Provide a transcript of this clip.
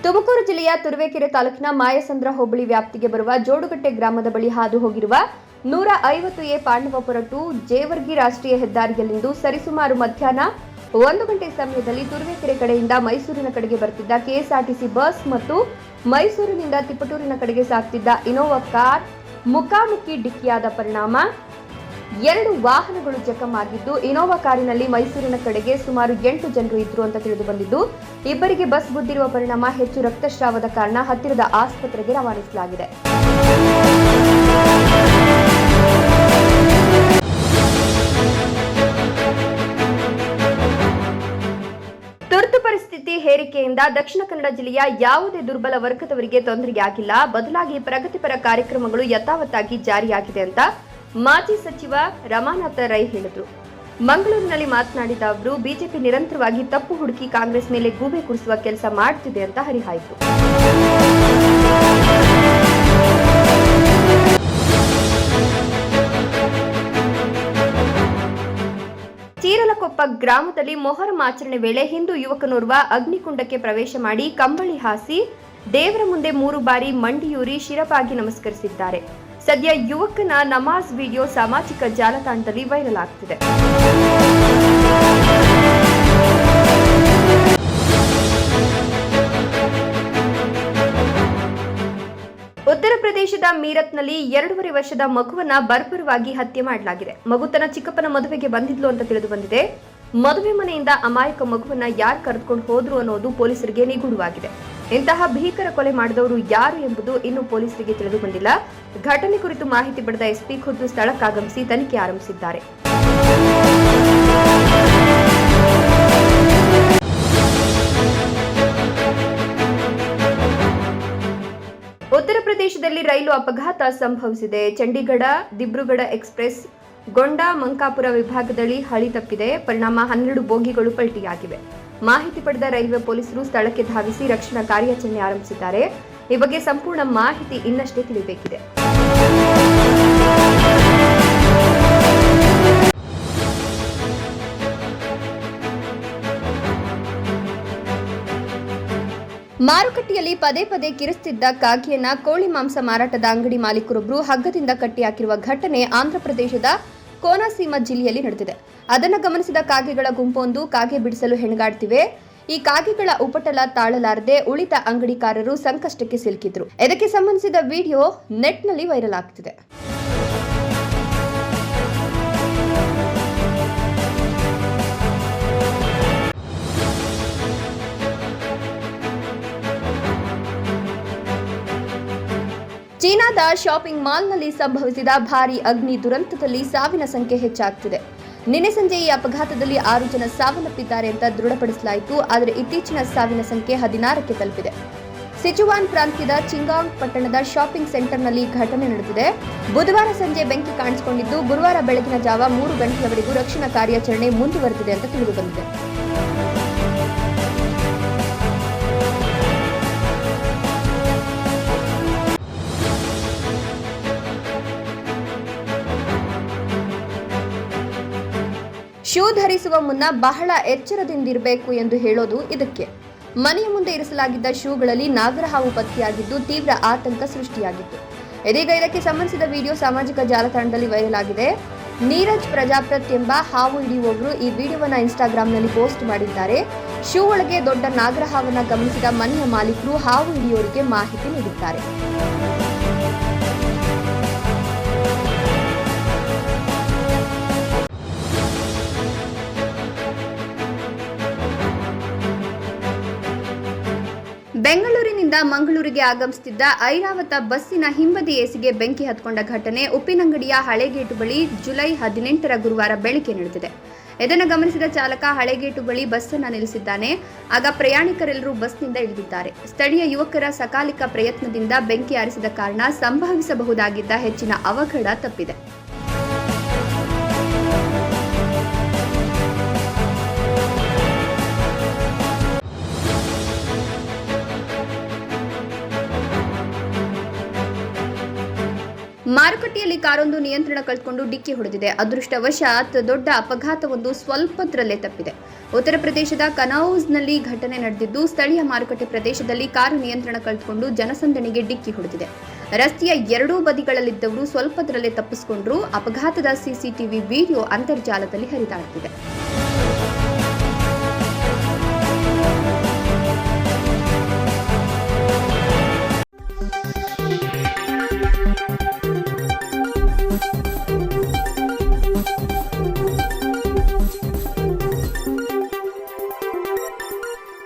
ತುಮಕೂರು ಜಿಲ್ಲೆಯ ತುರುವೇಕೆರೆ ತಾಲೂಕಿನ ಮಾಯಸಂದ್ರ ಹೋಬಳಿ ವ್ಯಾಪ್ತಿಗೆ ಬರುವ ಜೋಡುಗಟ್ಟೆ ಗ್ರಾಮದ ಬಳಿ ಹಾದು ಹೋಗಿರುವ 150 ಪಾಂಡವಪುರ ಟು ಜೇವರ್ಗಿ ರಾಷ್ಟ್ರೀಯ ಹೆದ್ದಾರಿಯಲ್ಲಿಂದು ಸರಿಸುಮಾರು ಮಧ್ಯಾಹ್ನ 1 ಗಂಟೆ ಸಮಯದಲ್ಲಿ ತುರುವೇಕೆರೆ ಕಡೆಯಿಂದ ಮೈಸೂರಿನ ಕಡೆಗೆ ಬರುತ್ತಿದ್ದ ಕೆಎಸ್ಆರ್ಟಿಸಿ ಬಸ್ ಮತ್ತು ಮೈಸೂರಿನಿಂದ ತಿಪಟೂರಿನ ಕಡೆಗೆ ಸಾಗುತ್ತಿದ್ದ ಇನೋವಾ ಕಾರ್ ಮುಖಾಮುಖಿ ಡಿಕ್ಕಿಯಾದ ಪರಿಣಾಮ 2 ವಾಹನಗಳು ಜಖಂ ಆಗಿದ್ದು, ಇನೋವಾ ಕಾರಿನಲ್ಲಿ ಮೈಸೂರಿನ ಕಡೆಗೆ ಸುಮಾರು 8 ಜನರು ಇದ್ರು ಅಂತ ತಿಳಿದು ಬಂದಿದ್ದು, ಇಬ್ಬರಿಗೆ ಬಸ್ ಗುದ್ದಿರುವ ಪರಿಣಾಮ ಹೆಚ್ಚು ರಕ್ತಸ್ರಾವದ ಕಾರಣ ಹತ್ತಿರದ ಆಸ್ಪತ್ರೆಗೆ ರವಾನಿಸಲಾಗಿದೆ. ತುರ್ತು ಪರಿಸ್ಥಿತಿ ಹೇರಿಕೆಯಿಂದ ದಕ್ಷಿಣ ಕನ್ನಡ ಜಿಲ್ಲೆಯ ಯಾವುದೇ ದುರ್ಬಲ ವರ್ಗದವರಿಗೆ ತೊಂದರೆಯಾಗಿಲ್ಲ, ಬದಲಾಗಿ ಪ್ರಗತಿಪರ ಕಾರ್ಯಕ್ರಮಗಳು ಯಥಾವತ್ತಾಗಿ ಜಾರಿಯಾಗಿದೆ ಅಂತ ಮಾಜಿ ಸಚಿವ ರಮಾನಾಥ ರೈ ಹೇಳಿದರು. ಮಂಗಳೂರಿನಲ್ಲಿ ಮಾತನಾಡಿದ ಅವರು, ಬಿಜೆಪಿ ನಿರಂತರವಾಗಿ ತಪ್ಪು ಹುಡುಕಿ ಕಾಂಗ್ರೆಸ್ ಮೇಲೆ ಗೂಬೆ ಕೂರಿಸುವ ಕೆಲಸ ಮಾಡುತ್ತಿದೆ ಅಂತ ಹರಿಹಾಯ್ತು. ಚೀರಲಕೊಪ್ಪ ಗ್ರಾಮದಲ್ಲಿ ಮೊಹರಂ ಆಚರಣೆ ವೇಳೆ ಹಿಂದೂ ಯುವಕನೋರ್ವ ಅಗ್ನಿಕುಂಡಕ್ಕೆ ಪ್ರವೇಶ ಮಾಡಿ ಕಂಬಳಿ ಹಾಸಿ ದೇವರ ಮುಂದೆ 3 ಬಾರಿ ಮಂಡಿಯೂರಿ ಶಿರಬಾಗಿ ನಮಸ್ಕರಿಸಿದ್ದಾರೆ. ಸದ್ಯ ಯುವಕನ ನಮಾಜ್ ವಿಡಿಯೋ ಸಾಮಾಜಿಕ ಜಾಲತಾಣದಲ್ಲಿ ವೈರಲ್ ಆಗ್ತಿದೆ. ಉತ್ತರ ಪ್ರದೇಶದ ಮೀರತ್ನಲ್ಲಿ 2.5 ವರ್ಷದ ಮಗುವನ್ನ ಬರ್ಬರವಾಗಿ ಹತ್ಯೆ ಮಾಡಲಾಗಿದೆ. ಮಗು ತನ್ನ ಚಿಕ್ಕಪ್ಪನ ಮದುವೆಗೆ ಬಂದಿದ್ಲು ಅಂತ ತಿಳಿದು ಬಂದಿದೆ. ಮದುವೆ ಮನೆಯಿಂದ ಅಮಾಯಕ ಮಗುವನ್ನ ಯಾರು ಕರೆದುಕೊಂಡು ಹೋದ್ರು ಅನ್ನೋದು ಪೊಲೀಸರಿಗೆ ನಿಗೂಢವಾಗಿದೆ. ಇಂತಹ ಭೀಕರ ಕೊಲೆ ಮಾಡಿದವರು ಯಾರು ಎಂಬುದು ಇನ್ನೂ ಪೊಲೀಸರಿಗೆ ತಿಳಿದು ಬಂದಿಲ್ಲ. ಘಟನೆ ಕುರಿತು ಮಾಹಿತಿ ಪಡೆದ ಎಸ್ಪಿ ಖುದ್ದು ಸ್ಥಳಕ್ಕಾಗಮಿಸಿ ತನಿಖೆ ಆರಂಭಿಸಿದ್ದಾರೆ. ಉತ್ತರ ಪ್ರದೇಶದಲ್ಲಿ ರೈಲು ಅಪಘಾತ ಸಂಭವಿಸಿದೆ. ಚಂಡೀಗಢ ದಿಬ್ರುಗಢ ಎಕ್ಸ್ಪ್ರೆಸ್ ಗೊಂಡಾ ಮಂಕಾಪುರ ವಿಭಾಗದಲ್ಲಿ ಹಳಿ ತಪ್ಪಿದೆ. ಪರಿಣಾಮ 12 ಬೋಗಿಗಳು ಪಲ್ಟಿಯಾಗಿವೆ. ಮಾಹಿತಿ ಪಡೆದ ರೈಲ್ವೆ ಪೊಲೀಸರು ಸ್ಥಳಕ್ಕೆ ಧಾವಿಸಿ ರಕ್ಷಣಾ ಕಾರ್ಯಾಚರಣೆ ಆರಂಭಿಸಿದ್ದಾರೆ. ಈ ಬಗ್ಗೆ ಸಂಪೂರ್ಣ ಮಾಹಿತಿ ಇನ್ನಷ್ಟೇ ತಿಳಿಯಬೇಕಿದೆ. ಮಾರುಕಟ್ಟೆಯಲ್ಲಿ ಪದೇ ಪದೇ ಕಿರಿಸ್ತಿದ್ದ ಕಾಗೆಯನ್ನ ಕೋಳಿ ಮಾಂಸ ಮಾರಾಟದ ಅಂಗಡಿ ಮಾಲೀಕರೊಬ್ಬರು ಹಗ್ಗದಿಂದ ಕಟ್ಟಿ ಹಾಕಿರುವ ಘಟನೆ ಆಂಧ್ರಪ್ರದೇಶದ ಕೋನಸೀಮ ಜಿಲ್ಲೆಯಲ್ಲಿ ನಡೆದಿದೆ. ಅದನ್ನು ಗಮನಿಸಿದ ಕಾಗೆಗಳ ಗುಂಪೊಂದು ಕಾಗೆ ಬಿಡಿಸಲು ಹೆಣಗಾಡ್ತಿವೆ. ಈ ಕಾಗೆಗಳ ಉಪಟಳ ತಾಳಲಾರದೆ ಉಳಿದ ಅಂಗಡಿಕಾರರು ಸಂಕಷ್ಟಕ್ಕೆ ಸಿಲುಕಿದ್ರು. ಇದಕ್ಕೆ ಸಂಬಂಧಿಸಿದ ವಿಡಿಯೋ ನೆಟ್ನಲ್ಲಿ ವೈರಲ್ ಆಗ್ತಿದೆ. ಚೀನಾದ ಶಾಪಿಂಗ್ ಮಾಲ್ನಲ್ಲಿ ಸಂಭವಿಸಿದ ಭಾರೀ ಅಗ್ನಿ ದುರಂತದಲ್ಲಿ ಸಾವಿನ ಸಂಖ್ಯೆ ಹೆಚ್ಚಾಗ್ತಿದೆ. ನಿನ್ನೆ ಸಂಜೆ ಈ ಅಪಘಾತದಲ್ಲಿ 6 ಜನ ಸಾವನ್ನಪ್ಪಿದ್ದಾರೆ ಅಂತ ದೃಢಪಡಿಸಲಾಯಿತು. ಆದರೆ ಇತ್ತೀಚಿನ ಸಾವಿನ ಸಂಖ್ಯೆ 16ಕ್ಕೆ ತಲುಪಿದೆ. ಸಿಚುವಾನ್ ಪ್ರಾಂತ್ಯದ ಚಿಂಗಾಂಗ್ ಪಟ್ಟಣದ ಶಾಪಿಂಗ್ ಸೆಂಟರ್ನಲ್ಲಿ ಘಟನೆ ನಡೆದಿದೆ. ಬುಧವಾರ ಸಂಜೆ ಬೆಂಕಿ ಕಾಣಿಸಿಕೊಂಡಿದ್ದು, ಗುರುವಾರ ಬೆಳಗಿನ ಜಾವ 3 ಗಂಟೆಯವರೆಗೂ ರಕ್ಷಣಾ ಕಾರ್ಯಾಚರಣೆ ಮುಂದುವರೆದಿದೆ ಅಂತ ತಿಳಿದುಬಂದಿದೆ. ಶೂ ಧರಿಸುವ ಮುನ್ನ ಬಹಳ ಎಚ್ಚರದಿಂದಿರಬೇಕು ಎಂದು ಹೇಳೋದು ಇದಕ್ಕೆ. ಮನೆಯ ಮುಂದೆ ಇರಿಸಲಾಗಿದ್ದ ಶೂಗಳಲ್ಲಿ ನಾಗರಹಾವು ಪತ್ತೆಯಾಗಿದ್ದು ತೀವ್ರ ಆತಂಕ ಸೃಷ್ಟಿಯಾಗಿತ್ತು. ಇದೀಗ ಇದಕ್ಕೆ ಸಂಬಂಧಿಸಿದ ವಿಡಿಯೋ ಸಾಮಾಜಿಕ ಜಾಲತಾಣದಲ್ಲಿ ವೈರಲ್ ಆಗಿದೆ. ನೀರಜ್ ಪ್ರಜಾಪತ್ ಎಂಬ ಹಾವು ಹಿಡಿಯುವವರು ಈ ವಿಡಿಯೋವನ್ನು ಇನ್ಸ್ಟಾಗ್ರಾಂನಲ್ಲಿ ಪೋಸ್ಟ್ ಮಾಡಿದ್ದಾರೆ. ಶೂ ಒಳಗೆ ದೊಡ್ಡ ನಾಗರಹಾವನ್ನ ಗಮನಿಸಿದ ಮನೆಯ ಮಾಲೀಕರು ಹಾವು ಹಿಡಿಯೋರಿಗೆ ಮಾಹಿತಿ ನೀಡಿದ್ದಾರೆ. ಬೆಂಗಳೂರಿನಿಂದ ಮಂಗಳೂರಿಗೆ ಆಗಮಿಸುತ್ತಿದ್ದ ಐರಾವತ ಬಸ್ಸಿನ ಹಿಂಬದಿ ಎಸಿಗೆ ಬೆಂಕಿ ಹತ್ಕೊಂಡ ಘಟನೆ ಉಪ್ಪಿನಂಗಡಿಯ ಹಳೆಗೇಟು ಬಳಿ ಜುಲೈ 18ರ ಗುರುವಾರ ಬೆಳಗ್ಗೆ ನಡೆದಿದೆ. ಇದನ್ನು ಗಮನಿಸಿದ ಚಾಲಕ ಹಳೆಗೇಟು ಬಳಿ ಬಸ್ಸನ್ನು ನಿಲ್ಲಿಸಿದ್ದಾನೆ. ಆಗ ಪ್ರಯಾಣಿಕರೆಲ್ಲರೂ ಬಸ್ನಿಂದ ಇಳಿದಿದ್ದಾರೆ. ಸ್ಥಳೀಯ ಯುವಕರ ಸಕಾಲಿಕ ಪ್ರಯತ್ನದಿಂದ ಬೆಂಕಿ ಆರಿಸಿದ ಕಾರಣ ಸಂಭವಿಸಬಹುದಾಗಿದ್ದ ಹೆಚ್ಚಿನ ಅವಘಡ ತಪ್ಪಿದೆ. ಮಾರುಕಟ್ಟೆಯಲ್ಲಿ ಕಾರೊಂದು ನಿಯಂತ್ರಣ ಕಳೆದುಕೊಂಡು ಡಿಕ್ಕಿ ಹೊಡೆದಿದೆ. ಅದೃಷ್ಟವಶಾತ್ ದೊಡ್ಡ ಅಪಘಾತವೊಂದು ಸ್ವಲ್ಪತ್ರಲ್ಲೇ ತಪ್ಪಿದೆ. ಉತ್ತರ ಪ್ರದೇಶದ ಕನೌಜ್ನಲ್ಲಿ ಘಟನೆ ನಡೆದಿದ್ದು, ಸ್ಥಳೀಯ ಮಾರುಕಟ್ಟೆ ಪ್ರದೇಶದಲ್ಲಿ ಕಾರು ನಿಯಂತ್ರಣ ಕಳೆದುಕೊಂಡು ಜನಸಂದಣಿಗೆ ಡಿಕ್ಕಿ ಹೊಡೆದಿದೆ. ರಸ್ತೆಯ ಎರಡೂ ಬದಿಗಳಲ್ಲಿದ್ದವರು ಸ್ವಲ್ಪದರಲ್ಲೇ ತಪ್ಪಿಸಿಕೊಂಡರು. ಅಪಘಾತದ ಸಿಸಿಟಿವಿ ವಿಡಿಯೋ ಅಂತರ್ಜಾಲದಲ್ಲಿ ಹರಿದಾಡುತ್ತಿದೆ.